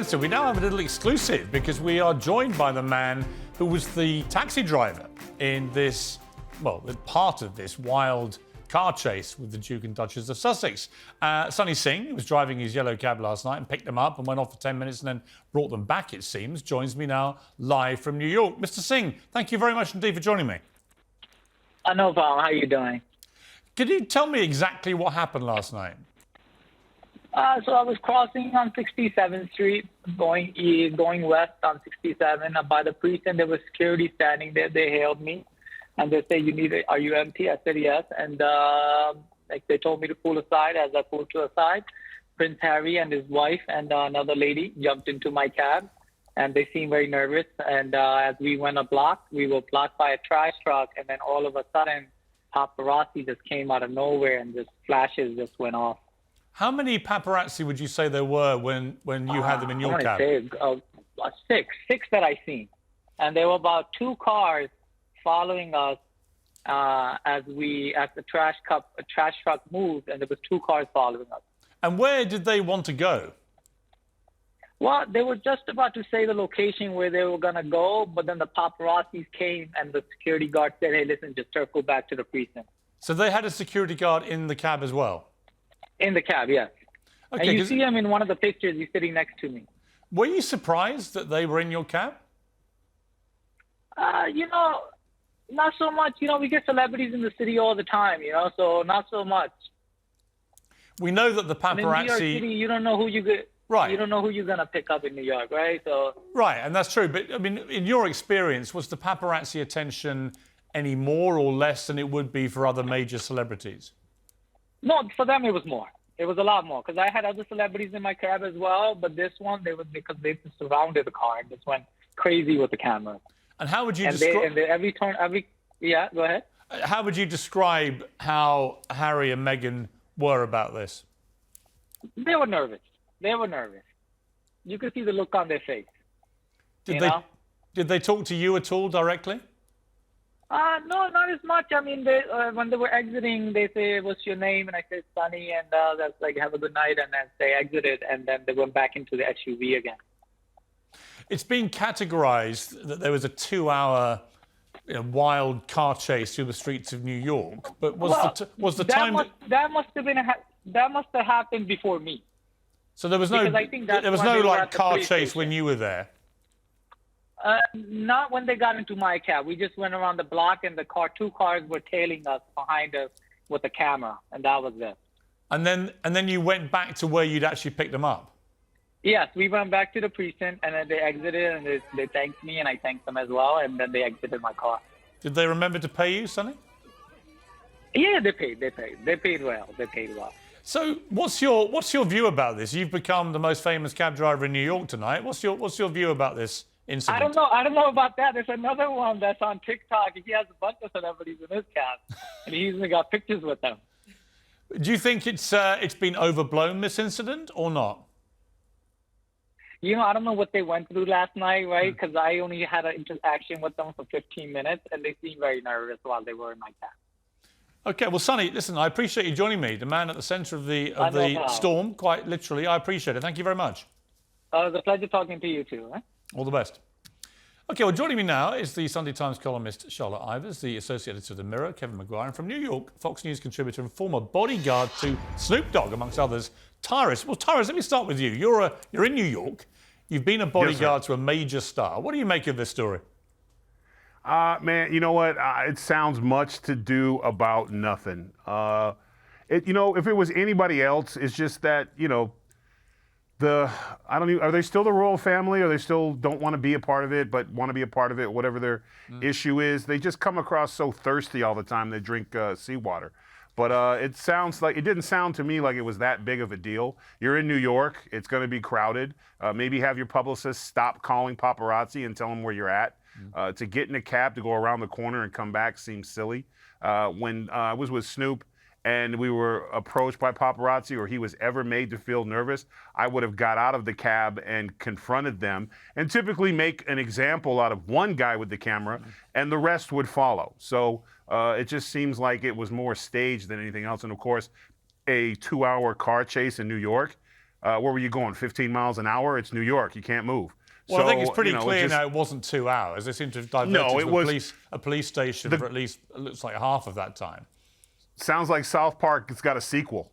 So we now have a little exclusive because we are joined by the man who was the taxi driver in this, well, part of this wild car chase with the Duke and Duchess of Sussex. Sonny Singh, who was driving his yellow cab last night and picked them up and went off for 10 minutes and then brought them back, it seems, joins me now live from New York. Mr. Singh, thank you very much indeed for joining me. No problem. How are you doing? Could you tell me exactly what happened last night? So I was crossing on 67th Street, going west on 67. By the precinct, there was security standing there. They hailed me, and they said, "Are you empty?" I said yes, and they told me to pull aside. As I pulled to the side, Prince Harry and his wife and another lady jumped into my cab, and they seemed very nervous. And as we went a block, we were blocked by a trash truck, and then all of a sudden, paparazzi just came out of nowhere, and just flashes just went off. How many paparazzi would you say there were when you had them in your cab? I want to say six that I seen, and there were about 2 cars following us as the trash truck moved, and there was 2 cars following us. And where did they want to go? Well, they were just about to say the location where they were gonna go, but then the paparazzis came, and the security guard said, "Hey, listen, just circle back to the precinct." So they had a security guard in the cab as well? In the cab, yes. Okay, and you see him in one of the pictures. He's sitting next to me. Were you surprised that they were in your cab? Not so much. We get celebrities in the city all the time, so not so much. We know that the paparazzi... In New York City, you don't know who you get. Right. You don't know who you're going to pick up in New York, right? So. Right, and that's true. But, I mean, in your experience, was the paparazzi attention any more or less than it would be for other major celebrities? No, for them it was more. It was a lot more because I had other celebrities in my cab as well, but this one because they just surrounded the car and just went crazy with the camera. And how would you describe? Yeah, go ahead. How would you describe how Harry and Meghan were about this? They were nervous. You could see the look on their face. Did they talk to you at all directly? No, not as much. I mean, when they were exiting, they say, "What's your name?" And I said, "Sonny," and that's like, "Have a good night." And then they exited, and then they went back into the SUV again. It's been categorized that there was a 2-hour wild car chase through the streets of New York, but was the time that must have happened before me. So there was no like car chase when you were there. Not when they got into my cab. We just went around the block, and 2 cars were tailing us behind us with a camera, and that was it. And then you went back to where you'd actually picked them up. Yes, we went back to the precinct, and then they exited, and they thanked me, and I thanked them as well, and then they exited my car. Did they remember to pay you, Sonny? Yeah, they paid. They paid well. So what's your view about this? You've become the most famous cab driver in New York tonight. What's your view about this incident? I don't know about that. There's another one that's on TikTok. He has a bunch of celebrities in his cab, and he's even got pictures with them. Do you think it's been overblown, this incident, or not? I don't know what they went through last night, right? Because I only had an interaction with them for 15 minutes, and they seemed very nervous while they were in my cab. Okay, well, Sonny, listen, I appreciate you joining me, the man at the centre of the storm, quite literally. I appreciate it. Thank you very much. It was a pleasure talking to you too. Right? All the best. Okay, well, joining me now is the Sunday Times columnist Charlotte Ivers, the associate editor of The Mirror, Kevin Maguire, and from New York, Fox News contributor and former bodyguard to Snoop Dogg, amongst others, Tyrus. Well, Tyrus, let me start with you. You're in New York. You've been a bodyguard to a major star. What do you make of this story? Man, you know what? It sounds much to do about nothing. If it was anybody else, it's just that, are they still the royal family, or they still don't want to be a part of it, but want to be a part of it, whatever their issue is? They just come across so thirsty all the time. They drink seawater. But it didn't sound to me like it was that big of a deal. You're in New York. It's going to be crowded. Maybe have your publicist stop calling paparazzi and tell them where you're at. To get in a cab to go around the corner and come back seems silly. When I was with Snoop and we were approached by paparazzi, or he was ever made to feel nervous, I would have got out of the cab and confronted them, and typically make an example out of one guy with the camera, and the rest would follow. So it just seems like it was more staged than anything else. And of course, a 2-hour car chase in New York, where were you going? 15 miles an hour? It's New York. You can't move. Well, So, I think it's pretty you know, clear now it wasn't 2 hours. They seem to have diverted No, it to was- a police station for at least, it looks like half of that time. Sounds like South Park has got a sequel.